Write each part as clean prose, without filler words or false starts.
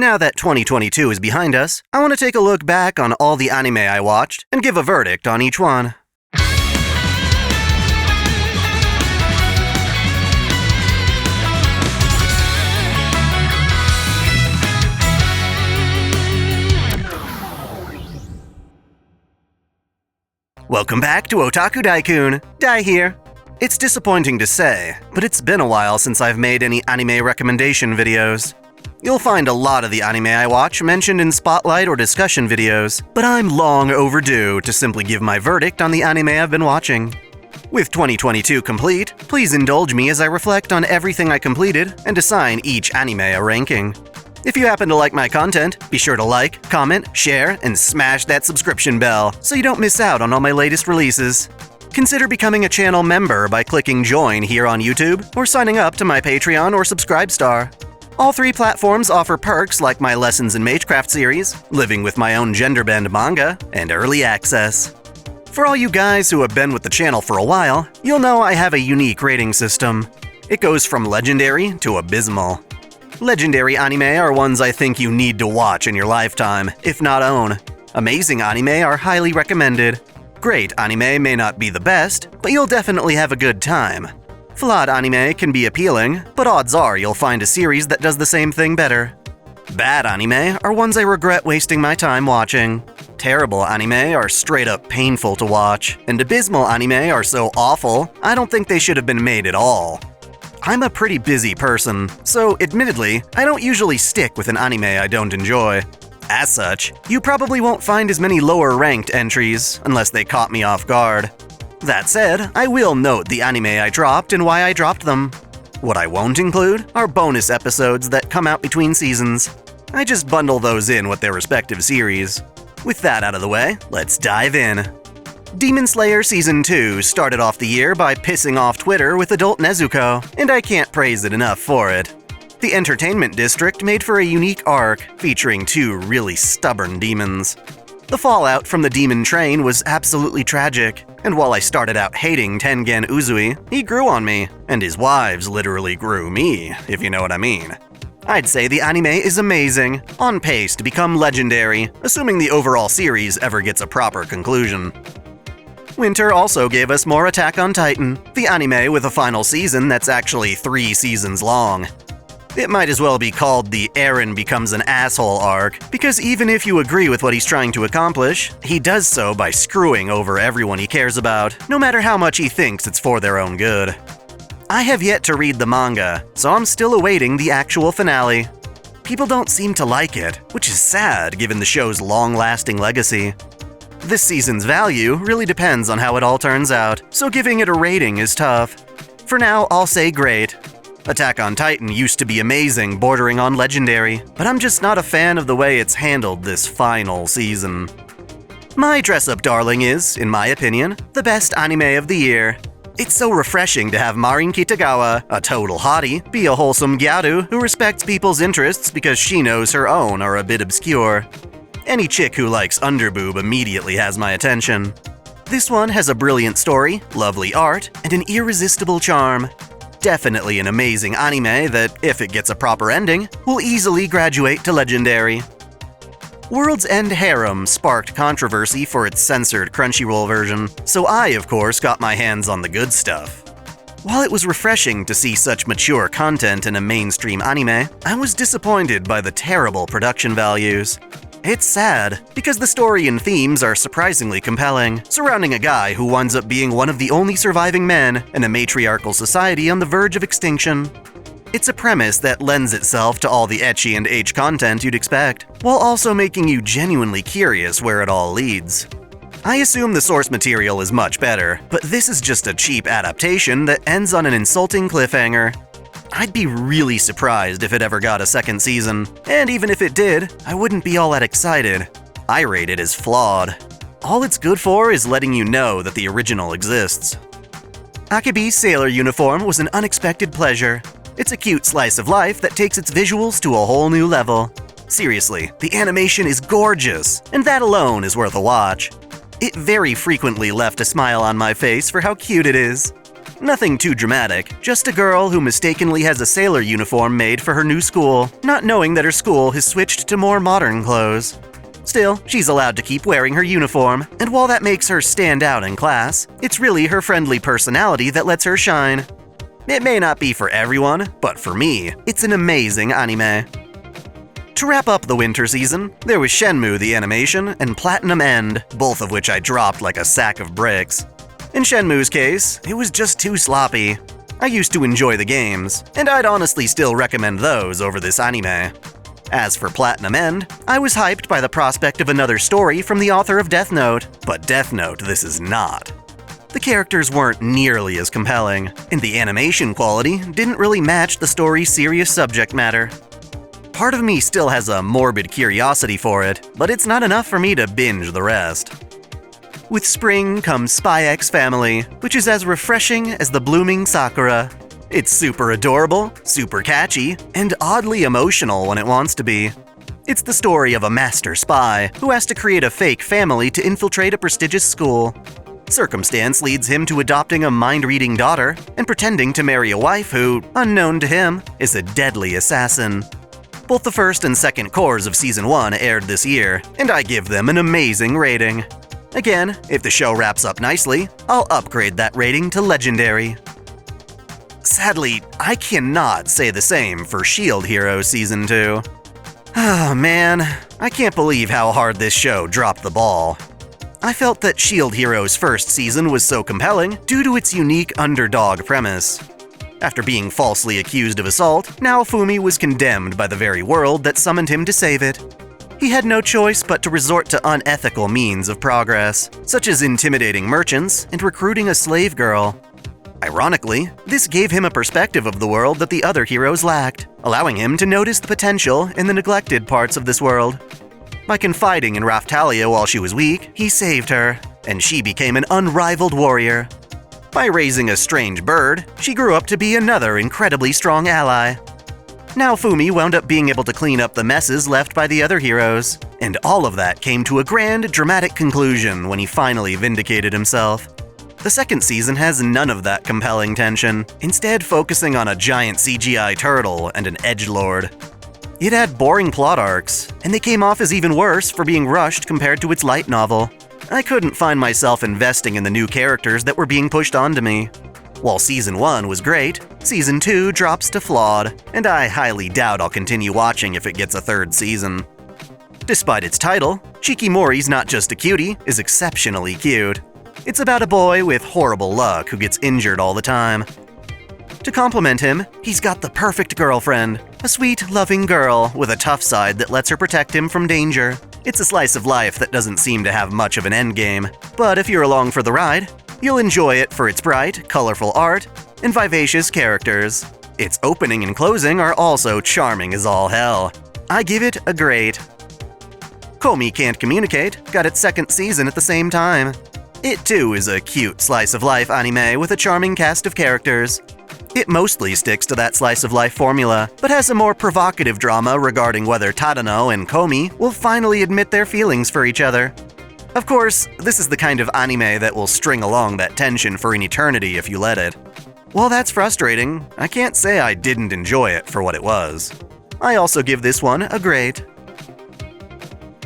Now that 2022 is behind us, I want to take a look back on all the anime I watched and give a verdict on each one. Welcome back to OtakuDaiKun. Dai here. It's disappointing to say, but it's been a while since I've made any anime recommendation videos. You'll find a lot of the anime I watch mentioned in spotlight or discussion videos, but I'm long overdue to simply give my verdict on the anime I've been watching. With 2022 complete, please indulge me as I reflect on everything I completed and assign each anime a ranking. If you happen to like my content, be sure to like, comment, share, and smash that subscription bell so you don't miss out on all my latest releases. Consider becoming a channel member by clicking join here on YouTube or signing up to my Patreon or Subscribestar. All three platforms offer perks like my Lessons in Magecraft series, living with my own gender-bend manga, and early access. For all you guys who have been with the channel for a while, you'll know I have a unique rating system. It goes from legendary to abysmal. Legendary anime are ones I think you need to watch in your lifetime, if not own. Amazing anime are highly recommended. Great anime may not be the best, but you'll definitely have a good time. Flawed anime can be appealing, but odds are you'll find a series that does the same thing better. Bad anime are ones I regret wasting my time watching. Terrible anime are straight up painful to watch, and abysmal anime are so awful, I don't think they should have been made at all. I'm a pretty busy person, so admittedly, I don't usually stick with an anime I don't enjoy. As such, you probably won't find as many lower-ranked entries, unless they caught me off guard. That said, I will note the anime I dropped and why I dropped them. What I won't include are bonus episodes that come out between seasons. I just bundle those in with their respective series. With that out of the way, let's dive in. Demon Slayer Season 2 started off the year by pissing off Twitter with adult Nezuko, and I can't praise it enough for it. The Entertainment District made for a unique arc, featuring two really stubborn demons. The fallout from the demon train was absolutely tragic, and while I started out hating Tengen Uzui, he grew on me, and his wives literally grew me, if you know what I mean. I'd say the anime is amazing, on pace to become legendary, assuming the overall series ever gets a proper conclusion. Winter also gave us more Attack on Titan, the anime with a final season that's actually 3 seasons long. It might as well be called the Eren becomes an asshole arc, because even if you agree with what he's trying to accomplish, he does so by screwing over everyone he cares about, no matter how much he thinks it's for their own good. I have yet to read the manga, so I'm still awaiting the actual finale. People don't seem to like it, which is sad given the show's long-lasting legacy. This season's value really depends on how it all turns out, so giving it a rating is tough. For now, I'll say great. Attack on Titan used to be amazing, bordering on legendary, but I'm just not a fan of the way it's handled this final season. My dress-up darling is, in my opinion, the best anime of the year. It's so refreshing to have Marin Kitagawa, a total hottie, be a wholesome gyaru who respects people's interests because she knows her own are a bit obscure. Any chick who likes underboob immediately has my attention. This one has a brilliant story, lovely art, and an irresistible charm. Definitely an amazing anime that, if it gets a proper ending, will easily graduate to legendary. World's End Harem sparked controversy for its censored Crunchyroll version, so I, of course, got my hands on the good stuff. While it was refreshing to see such mature content in a mainstream anime, I was disappointed by the terrible production values. It's sad, because the story and themes are surprisingly compelling, surrounding a guy who winds up being one of the only surviving men in a matriarchal society on the verge of extinction. It's a premise that lends itself to all the ecchi and H content you'd expect, while also making you genuinely curious where it all leads. I assume the source material is much better, but this is just a cheap adaptation that ends on an insulting cliffhanger. I'd be really surprised if it ever got a second season, and even if it did, I wouldn't be all that excited. I rate it as flawed. All it's good for is letting you know that the original exists. Akebi's sailor uniform was an unexpected pleasure. It's a cute slice of life that takes its visuals to a whole new level. Seriously, the animation is gorgeous, and that alone is worth a watch. It very frequently left a smile on my face for how cute it is. Nothing too dramatic, just a girl who mistakenly has a sailor uniform made for her new school, not knowing that her school has switched to more modern clothes. Still, she's allowed to keep wearing her uniform, and while that makes her stand out in class, it's really her friendly personality that lets her shine. It may not be for everyone, but for me, it's an amazing anime. To wrap up the winter season, there was Shenmue the animation and Platinum End, both of which I dropped like a sack of bricks. In Shenmue's case, it was just too sloppy. I used to enjoy the games, and I'd honestly still recommend those over this anime. As for Platinum End, I was hyped by the prospect of another story from the author of Death Note, but Death Note this is not. The characters weren't nearly as compelling, and the animation quality didn't really match the story's serious subject matter. Part of me still has a morbid curiosity for it, but it's not enough for me to binge the rest. With spring comes Spy X Family, which is as refreshing as the blooming sakura. It's super adorable, super catchy, and oddly emotional when it wants to be. It's the story of a master spy who has to create a fake family to infiltrate a prestigious school. Circumstance leads him to adopting a mind-reading daughter and pretending to marry a wife who, unknown to him, is a deadly assassin. Both the first and second cores of Season 1 aired this year, and I give them an amazing rating. Again, if the show wraps up nicely, I'll upgrade that rating to Legendary. Sadly, I cannot say the same for Shield Hero Season 2. Oh man, I can't believe how hard this show dropped the ball. I felt that Shield Hero's first season was so compelling due to its unique underdog premise. After being falsely accused of assault, Naofumi was condemned by the very world that summoned him to save it. He had no choice but to resort to unethical means of progress, such as intimidating merchants and recruiting a slave girl. Ironically, this gave him a perspective of the world that the other heroes lacked, allowing him to notice the potential in the neglected parts of this world. By confiding in Raphtalia while she was weak, he saved her, and she became an unrivaled warrior. By raising a strange bird, she grew up to be another incredibly strong ally. Naofumi wound up being able to clean up the messes left by the other heroes, and all of that came to a grand, dramatic conclusion when he finally vindicated himself. The second season has none of that compelling tension, instead focusing on a giant CGI turtle and an edgelord. It had boring plot arcs, and they came off as even worse for being rushed compared to its light novel. I couldn't find myself investing in the new characters that were being pushed onto me. While Season 1 was great, Season 2 drops to flawed, and I highly doubt I'll continue watching if it gets a third season. Despite its title, Shikimori's not just a cutie, is exceptionally cute. It's about a boy with horrible luck who gets injured all the time. To compliment him, he's got the perfect girlfriend, a sweet, loving girl with a tough side that lets her protect him from danger. It's a slice of life that doesn't seem to have much of an endgame, but if you're along for the ride, you'll enjoy it for its bright, colorful art and vivacious characters. Its opening and closing are also charming as all hell. I give it a great. Komi Can't Communicate got its second season at the same time. It too is a cute slice-of-life anime with a charming cast of characters. It mostly sticks to that slice-of-life formula, but has a more provocative drama regarding whether Tadano and Komi will finally admit their feelings for each other. Of course, this is the kind of anime that will string along that tension for an eternity if you let it. While that's frustrating, I can't say I didn't enjoy it for what it was. I also give this one a great.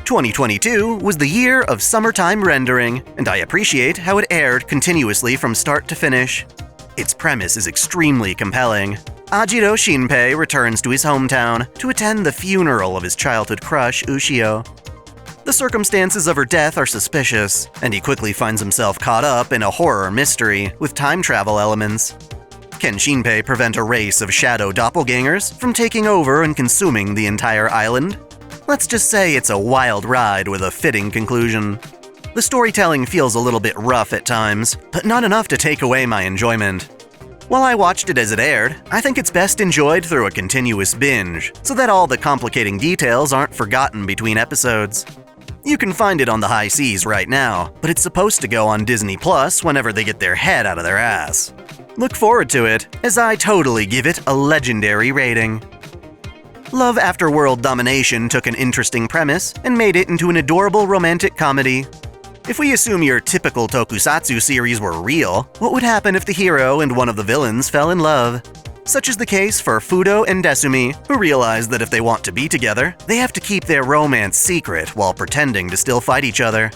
2022 was the year of summertime rendering, and I appreciate how it aired continuously from start to finish. Its premise is extremely compelling. Ajiro Shinpei returns to his hometown to attend the funeral of his childhood crush, Ushio. The circumstances of her death are suspicious, and he quickly finds himself caught up in a horror mystery with time travel elements. Can Shinpei prevent a race of shadow doppelgangers from taking over and consuming the entire island? Let's just say it's a wild ride with a fitting conclusion. The storytelling feels a little bit rough at times, but not enough to take away my enjoyment. While I watched it as it aired, I think it's best enjoyed through a continuous binge, so that all the complicating details aren't forgotten between episodes. You can find it on the high seas right now, but it's supposed to go on Disney Plus whenever they get their head out of their ass. Look forward to it, as I totally give it a legendary rating. Love After World Domination took an interesting premise and made it into an adorable romantic comedy. If we assume your typical tokusatsu series were real, what would happen if the hero and one of the villains fell in love? Such is the case for Fudo and Desumi, who realize that if they want to be together, they have to keep their romance secret while pretending to still fight each other.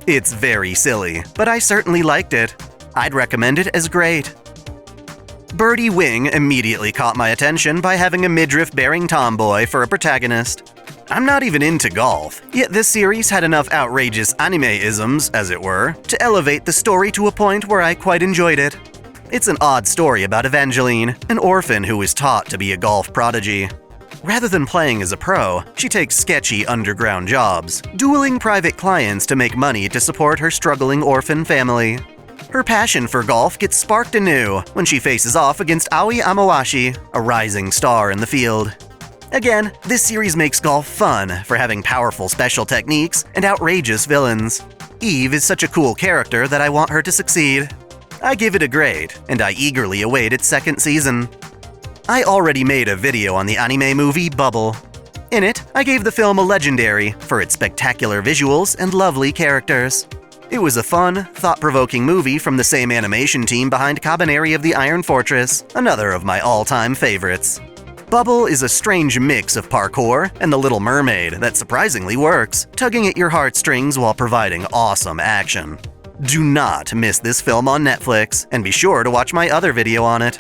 It's very silly, but I certainly liked it. I'd recommend it as great. Birdie Wing immediately caught my attention by having a midriff-bearing tomboy for a protagonist. I'm not even into golf, yet this series had enough outrageous anime-isms, as it were, to elevate the story to a point where I quite enjoyed it. It's an odd story about Evangeline, an orphan who is taught to be a golf prodigy. Rather than playing as a pro, she takes sketchy underground jobs, dueling private clients to make money to support her struggling orphan family. Her passion for golf gets sparked anew when she faces off against Aoi Amawashi, a rising star in the field. Again, this series makes golf fun for having powerful special techniques and outrageous villains. Eve is such a cool character that I want her to succeed. I give it a grade, and I eagerly await its second season. I already made a video on the anime movie Bubble. In it, I gave the film a legendary for its spectacular visuals and lovely characters. It was a fun, thought-provoking movie from the same animation team behind Kabaneri of the Iron Fortress, another of my all-time favorites. Bubble is a strange mix of parkour and The Little Mermaid that surprisingly works, tugging at your heartstrings while providing awesome action. Do not miss this film on Netflix, and be sure to watch my other video on it.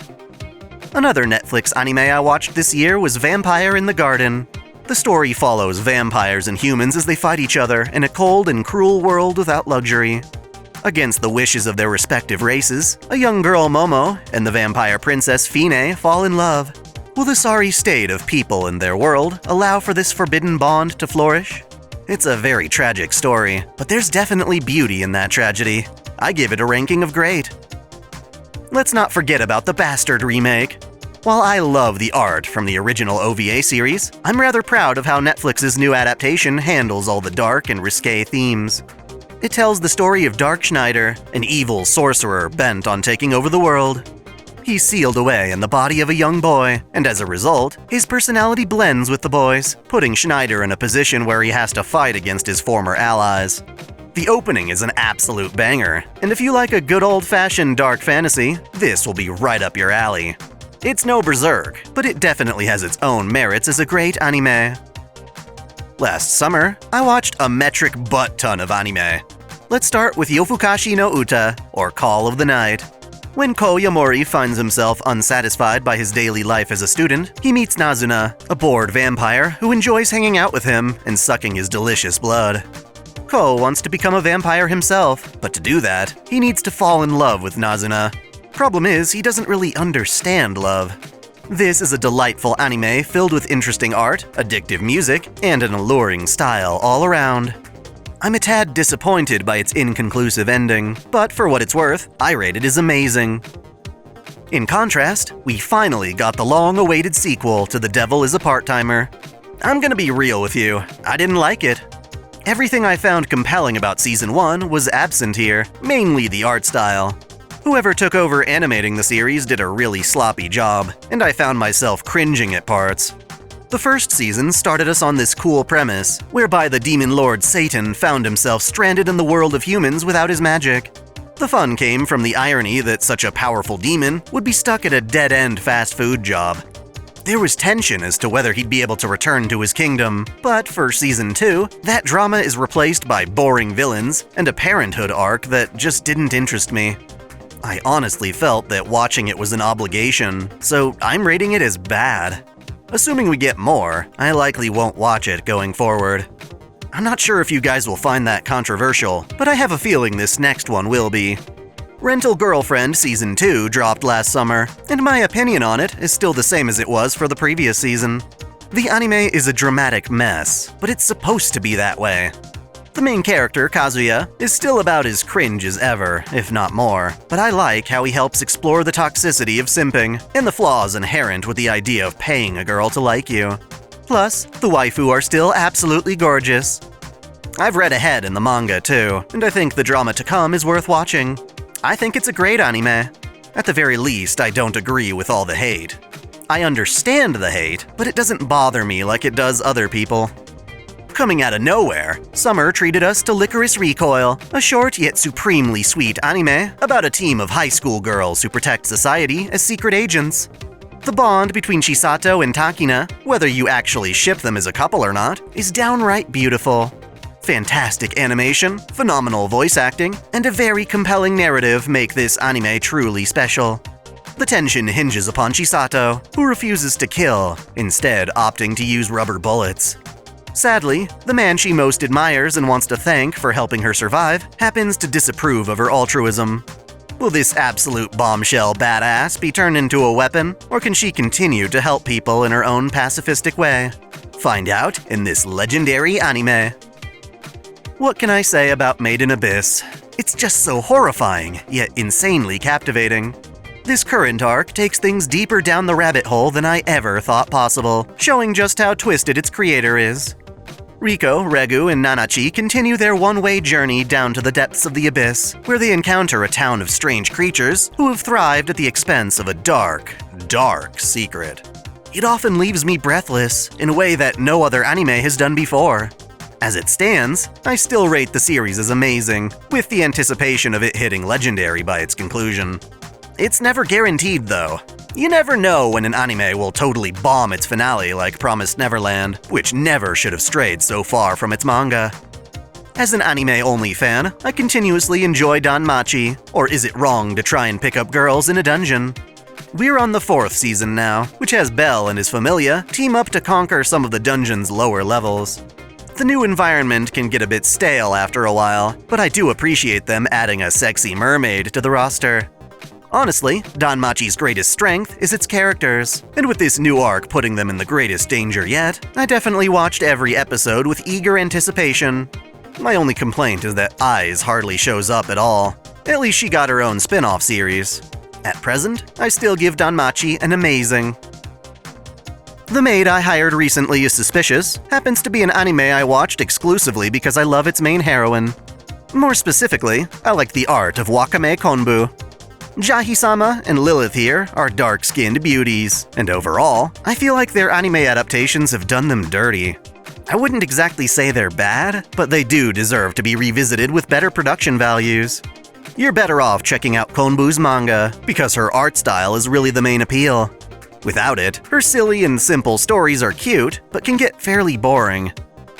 Another Netflix anime I watched this year was Vampire in the Garden. The story follows vampires and humans as they fight each other in a cold and cruel world without luxury. Against the wishes of their respective races, a young girl Momo and the vampire princess Fine fall in love. Will the sorry state of people in their world allow for this forbidden bond to flourish? It's a very tragic story, but there's definitely beauty in that tragedy. I give it a ranking of great. Let's not forget about the Bastard remake. While I love the art from the original OVA series, I'm rather proud of how Netflix's new adaptation handles all the dark and risque themes. It tells the story of Dark Schneider, an evil sorcerer bent on taking over the world. He's sealed away in the body of a young boy, and as a result, his personality blends with the boy's, putting Schneider in a position where he has to fight against his former allies. The opening is an absolute banger, and if you like a good old-fashioned dark fantasy, this will be right up your alley. It's no Berserk, but it definitely has its own merits as a great anime. Last summer, I watched a metric butt-ton of anime. Let's start with Yofukashi no Uta, or Call of the Night. When Ko Yamori finds himself unsatisfied by his daily life as a student, he meets Nazuna, a bored vampire who enjoys hanging out with him and sucking his delicious blood. Ko wants to become a vampire himself, but to do that, he needs to fall in love with Nazuna. Problem is, he doesn't really understand love. This is a delightful anime filled with interesting art, addictive music, and an alluring style all around. I'm a tad disappointed by its inconclusive ending, but for what it's worth, I rate it as amazing. In contrast, we finally got the long-awaited sequel to The Devil is a Part-Timer. I'm gonna be real with you, I didn't like it. Everything I found compelling about Season 1 was absent here, mainly the art style. Whoever took over animating the series did a really sloppy job, and I found myself cringing at parts. The first season started us on this cool premise, whereby the demon lord Satan found himself stranded in the world of humans without his magic. The fun came from the irony that such a powerful demon would be stuck at a dead-end fast food job. There was tension as to whether he'd be able to return to his kingdom, but for Season 2, that drama is replaced by boring villains and a parenthood arc that just didn't interest me. I honestly felt that watching it was an obligation, so I'm rating it as bad. Assuming we get more, I likely won't watch it going forward. I'm not sure if you guys will find that controversial, but I have a feeling this next one will be. Rental Girlfriend Season 2 dropped last summer, and my opinion on it is still the same as it was for the previous season. The anime is a dramatic mess, but it's supposed to be that way. The main character, Kazuya, is still about as cringe as ever, if not more, but I like how he helps explore the toxicity of simping and the flaws inherent with the idea of paying a girl to like you. Plus, the waifu are still absolutely gorgeous. I've read ahead in the manga too, and I think the drama to come is worth watching. I think it's a great anime. At the very least, I don't agree with all the hate. I understand the hate, but it doesn't bother me like it does other people. Coming out of nowhere, summer treated us to Licorice Recoil, a short yet supremely sweet anime about a team of high school girls who protect society as secret agents. The bond between Chisato and Takina, whether you actually ship them as a couple or not, is downright beautiful. Fantastic animation, phenomenal voice acting, and a very compelling narrative make this anime truly special. The tension hinges upon Chisato, who refuses to kill, instead opting to use rubber bullets. Sadly, the man she most admires and wants to thank for helping her survive happens to disapprove of her altruism. Will this absolute bombshell badass be turned into a weapon, or can she continue to help people in her own pacifistic way? Find out in this legendary anime. What can I say about Made in Abyss? It's just so horrifying, yet insanely captivating. This current arc takes things deeper down the rabbit hole than I ever thought possible, showing just how twisted its creator is. Riko, Regu, and Nanachi continue their one-way journey down to the depths of the abyss, where they encounter a town of strange creatures who have thrived at the expense of a dark, dark secret. It often leaves me breathless, in a way that no other anime has done before. As it stands, I still rate the series as amazing, with the anticipation of it hitting legendary by its conclusion. It's never guaranteed, though. You never know when an anime will totally bomb its finale like Promised Neverland, which never should have strayed so far from its manga. As an anime-only fan, I continuously enjoy Danmachi, or is it wrong to try and pick up girls in a dungeon? We're on the 4th season now, which has Bell and his familia team up to conquer some of the dungeon's lower levels. The new environment can get a bit stale after a while, but I do appreciate them adding a sexy mermaid to the roster. Honestly, Danmachi's greatest strength is its characters, and with this new arc putting them in the greatest danger yet, I definitely watched every episode with eager anticipation. My only complaint is that Aiz hardly shows up at all. At least she got her own spin-off series. At present, I still give Danmachi an amazing. The maid I hired recently is Suspicious happens to be an anime I watched exclusively because I love its main heroine. More specifically, I like the art of Wakame Konbu. Jahi-sama and Lilith here are dark-skinned beauties, and overall, I feel like their anime adaptations have done them dirty. I wouldn't exactly say they're bad, but they do deserve to be revisited with better production values. You're better off checking out Konbu's manga, because her art style is really the main appeal. Without it, her silly and simple stories are cute, but can get fairly boring.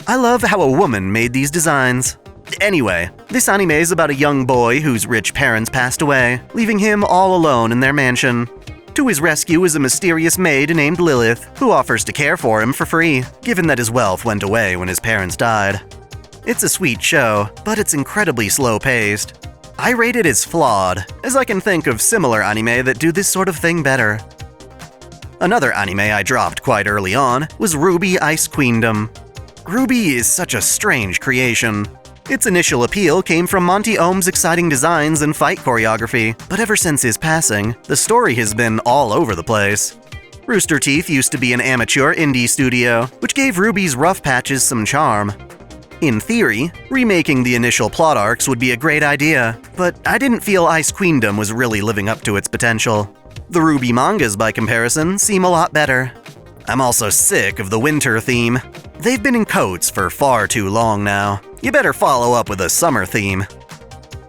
I love how a woman made these designs. Anyway, this anime is about a young boy whose rich parents passed away, leaving him all alone in their mansion. To his rescue is a mysterious maid named Lilith, who offers to care for him for free, given that his wealth went away when his parents died. It's a sweet show, but it's incredibly slow-paced. I rate it as flawed, as I can think of similar anime that do this sort of thing better. Another anime I dropped quite early on was Ruby Ice Queendom. Ruby is such a strange creation. Its initial appeal came from Monty Ohm's exciting designs and fight choreography, but ever since his passing, the story has been all over the place. Rooster Teeth used to be an amateur indie studio, which gave Ruby's rough patches some charm. In theory, remaking the initial plot arcs would be a great idea, but I didn't feel Ice Queendom was really living up to its potential. The Ruby mangas, by comparison, seem a lot better. I'm also sick of the winter theme. They've been in coats for far too long now. You better follow up with a summer theme.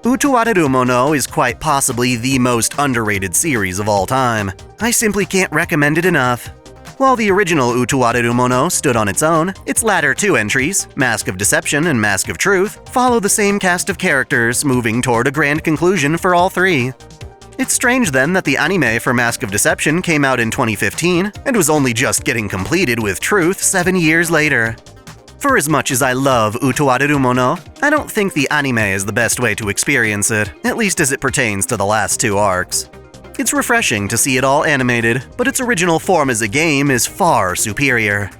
Utowarerumono is quite possibly the most underrated series of all time. I simply can't recommend it enough. While the original Utowarerumono stood on its own, its latter two entries, Mask of Deception and Mask of Truth, follow the same cast of characters, moving toward a grand conclusion for all three. It's strange then that the anime for Mask of Deception came out in 2015 and was only just getting completed with Truth 7 years later. For as much as I love Utowarerumono, I don't think the anime is the best way to experience it, at least as it pertains to the last two arcs. It's refreshing to see it all animated, but its original form as a game is far superior.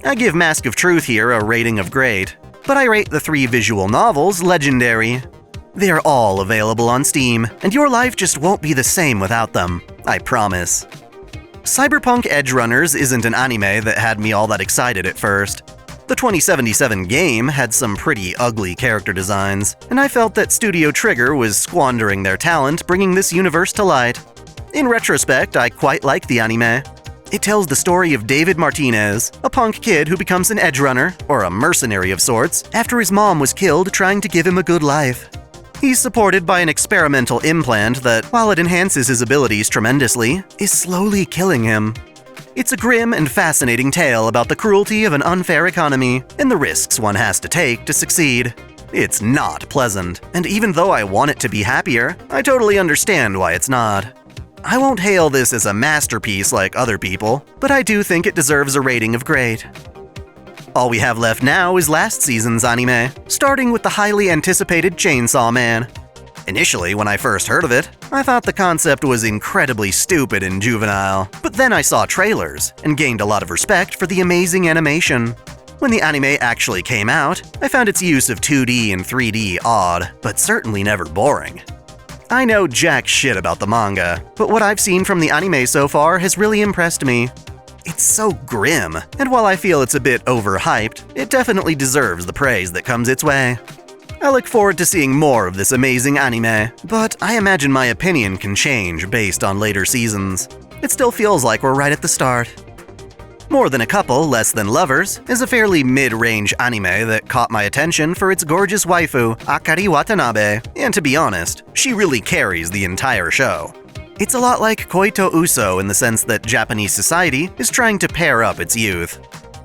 I give Mask of Truth here a rating of great, but I rate the 3 visual novels legendary. They're all available on Steam, and your life just won't be the same without them, I promise. Cyberpunk Edgerunners isn't an anime that had me all that excited at first. The 2077 game had some pretty ugly character designs, and I felt that Studio Trigger was squandering their talent bringing this universe to light. In retrospect, I quite like the anime. It tells the story of David Martinez, a punk kid who becomes an edge runner, or a mercenary of sorts, after his mom was killed trying to give him a good life. He's supported by an experimental implant that, while it enhances his abilities tremendously, is slowly killing him. It's a grim and fascinating tale about the cruelty of an unfair economy and the risks one has to take to succeed. It's not pleasant, and even though I want it to be happier, I totally understand why it's not. I won't hail this as a masterpiece like other people, but I do think it deserves a rating of great. All we have left now is last season's anime, starting with the highly anticipated Chainsaw Man. Initially, when I first heard of it, I thought the concept was incredibly stupid and juvenile, but then I saw trailers and gained a lot of respect for the amazing animation. When the anime actually came out, I found its use of 2D and 3D odd, but certainly never boring. I know jack shit about the manga, but what I've seen from the anime so far has really impressed me. It's so grim, and while I feel it's a bit overhyped, it definitely deserves the praise that comes its way. I look forward to seeing more of this amazing anime, but I imagine my opinion can change based on later seasons. It still feels like we're right at the start. More Than a Couple, Less Than Lovers is a fairly mid-range anime that caught my attention for its gorgeous waifu, Akari Watanabe, and to be honest, she really carries the entire show. It's a lot like Koito Uso in the sense that Japanese society is trying to pair up its youth.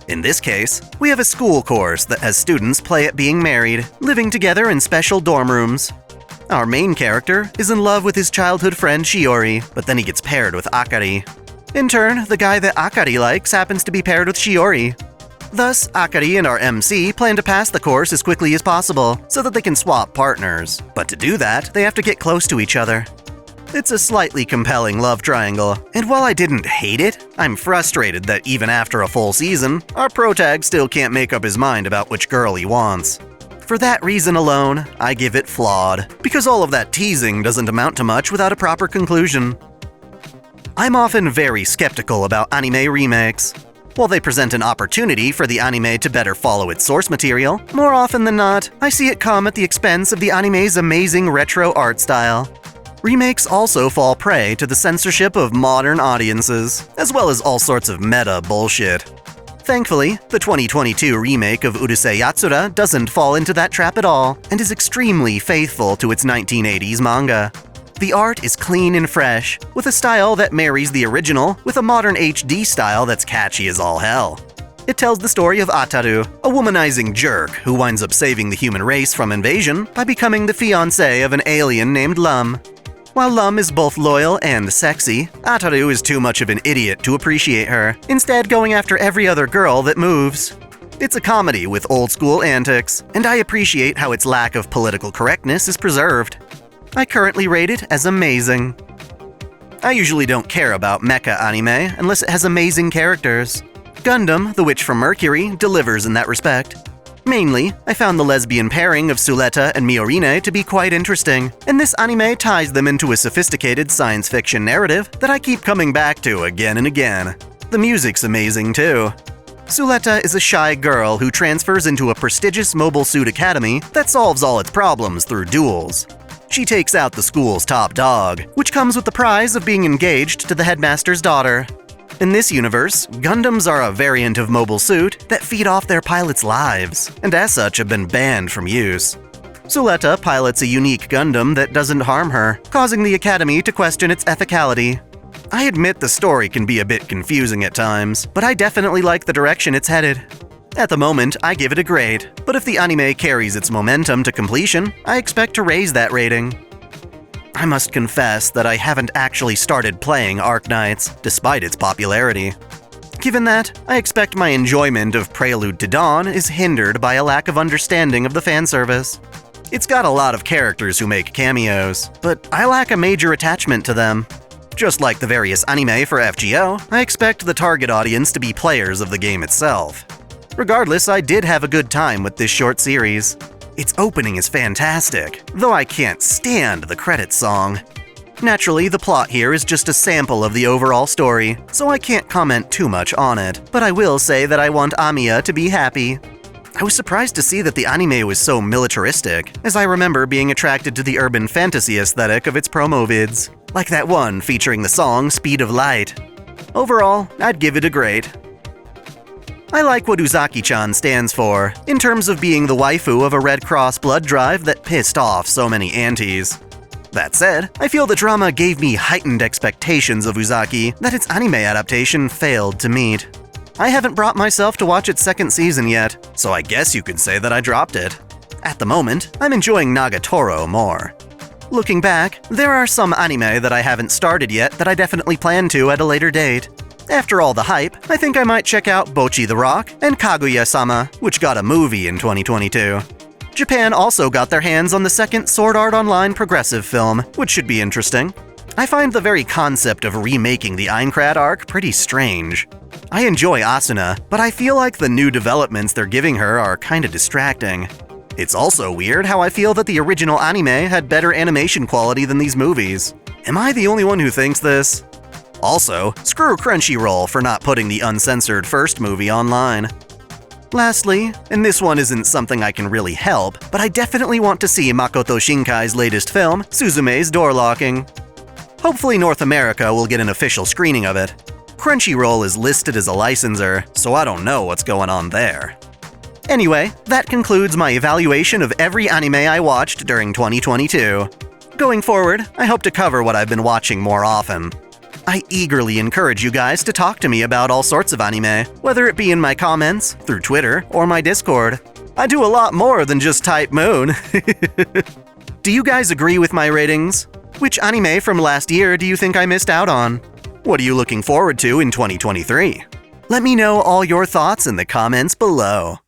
In this case, we have a school course that has students play at being married, living together in special dorm rooms. Our main character is in love with his childhood friend Shiori, but then he gets paired with Akari. In turn, the guy that Akari likes happens to be paired with Shiori. Thus, Akari and our MC plan to pass the course as quickly as possible so that they can swap partners. But to do that, they have to get close to each other. It's a slightly compelling love triangle, and while I didn't hate it, I'm frustrated that even after a full season, our protag still can't make up his mind about which girl he wants. For that reason alone, I give it flawed, because all of that teasing doesn't amount to much without a proper conclusion. I'm often very skeptical about anime remakes. While they present an opportunity for the anime to better follow its source material, more often than not, I see it come at the expense of the anime's amazing retro art style. Remakes also fall prey to the censorship of modern audiences, as well as all sorts of meta bullshit. Thankfully, the 2022 remake of Urusei Yatsura doesn't fall into that trap at all, and is extremely faithful to its 1980s manga. The art is clean and fresh, with a style that marries the original with a modern HD style that's catchy as all hell. It tells the story of Ataru, a womanizing jerk who winds up saving the human race from invasion by becoming the fiancé of an alien named Lum. While Lum is both loyal and sexy, Ataru is too much of an idiot to appreciate her, instead going after every other girl that moves. It's a comedy with old-school antics, and I appreciate how its lack of political correctness is preserved. I currently rate it as amazing. I usually don't care about mecha anime unless it has amazing characters. Gundam, the Witch from Mercury, delivers in that respect. Mainly, I found the lesbian pairing of Suletta and Miorine to be quite interesting, and this anime ties them into a sophisticated science fiction narrative that I keep coming back to again and again. The music's amazing too. Suletta is a shy girl who transfers into a prestigious Mobile Suit Academy that solves all its problems through duels. She takes out the school's top dog, which comes with the prize of being engaged to the headmaster's daughter. In this universe, Gundams are a variant of Mobile Suit that feed off their pilots' lives, and as such have been banned from use. Suletta pilots a unique Gundam that doesn't harm her, causing the Academy to question its ethicality. I admit the story can be a bit confusing at times, but I definitely like the direction it's headed. At the moment, I give it a grade, but if the anime carries its momentum to completion, I expect to raise that rating. I must confess that I haven't actually started playing Arknights, despite its popularity. Given that, I expect my enjoyment of Prelude to Dawn is hindered by a lack of understanding of the fanservice. It's got a lot of characters who make cameos, but I lack a major attachment to them. Just like the various anime for FGO, I expect the target audience to be players of the game itself. Regardless, I did have a good time with this short series. Its opening is fantastic, though I can't stand the credits song. Naturally, the plot here is just a sample of the overall story, so I can't comment too much on it, but I will say that I want Amiya to be happy. I was surprised to see that the anime was so militaristic, as I remember being attracted to the urban fantasy aesthetic of its promo vids, like that one featuring the song Speed of Light. Overall, I'd give it a great. I like what Uzaki-chan stands for, in terms of being the waifu of a Red Cross blood drive that pissed off so many aunties. That said, I feel the drama gave me heightened expectations of Uzaki that its anime adaptation failed to meet. I haven't brought myself to watch its second season yet, so I guess you could say that I dropped it. At the moment, I'm enjoying Nagatoro more. Looking back, there are some anime that I haven't started yet that I definitely plan to at a later date. After all the hype, I think I might check out Bocchi the Rock and Kaguya-sama, which got a movie in 2022. Japan also got their hands on the second Sword Art Online progressive film, which should be interesting. I find the very concept of remaking the Aincrad arc pretty strange. I enjoy Asuna, but I feel like the new developments they're giving her are kinda distracting. It's also weird how I feel that the original anime had better animation quality than these movies. Am I the only one who thinks this? Also, screw Crunchyroll for not putting the uncensored first movie online. Lastly, and this one isn't something I can really help, but I definitely want to see Makoto Shinkai's latest film, Suzume's Door Locking. Hopefully North America will get an official screening of it. Crunchyroll is listed as a licensor, so I don't know what's going on there. Anyway, that concludes my evaluation of every anime I watched during 2022. Going forward, I hope to cover what I've been watching more often. I eagerly encourage you guys to talk to me about all sorts of anime, whether it be in my comments, through Twitter, or my Discord. I do a lot more than just type moon. Do you guys agree with my ratings? Which anime from last year do you think I missed out on? What are you looking forward to in 2023? Let me know all your thoughts in the comments below.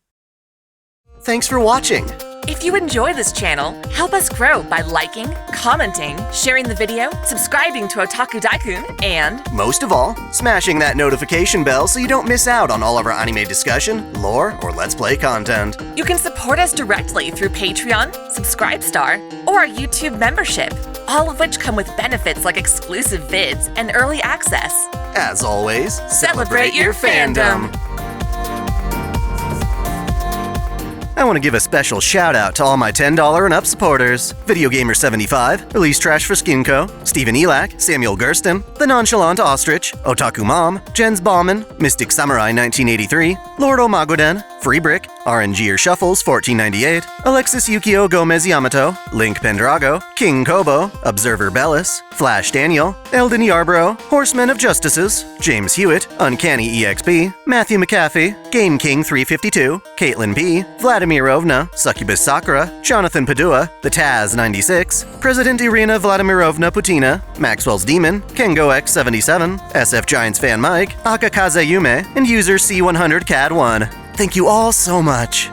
Thanks for watching! If you enjoy this channel, help us grow by liking, commenting, sharing the video, subscribing to OtakuDaiKun, and most of all, smashing that notification bell so you don't miss out on all of our anime discussion, lore, or Let's Play content. You can support us directly through Patreon, Subscribestar, or our YouTube membership, all of which come with benefits like exclusive vids and early access. As always, celebrate your fandom! I want to give a special shout out to all my $10 and up supporters. VideoGamer75, Elise Trash for Skinco, Stephen Elak, Samuel Gersten, The Nonchalant Ostrich, Otaku Mom, Jens Bauman, Mystic Samurai 1983, Lord Omagoden, Free Brick, RNGer Shuffles 1498, Alexis Yukio Gomez Yamato, Link Pendrago, King Kobo, Observer Bellis, Flash Daniel, Eldon Yarbrough, Horsemen of Justices, James Hewitt, Uncanny EXP, Matthew McAfee, Game King 352, Caitlin P, Vladimirovna, Succubus Sakura, Jonathan Padua, The Taz 96, President Irina Vladimirovna Putina, Maxwell's Demon, Kengo X77, SF Giants Fan Mike, Akakaze Yume, and user C100CAD1. Thank you all so much.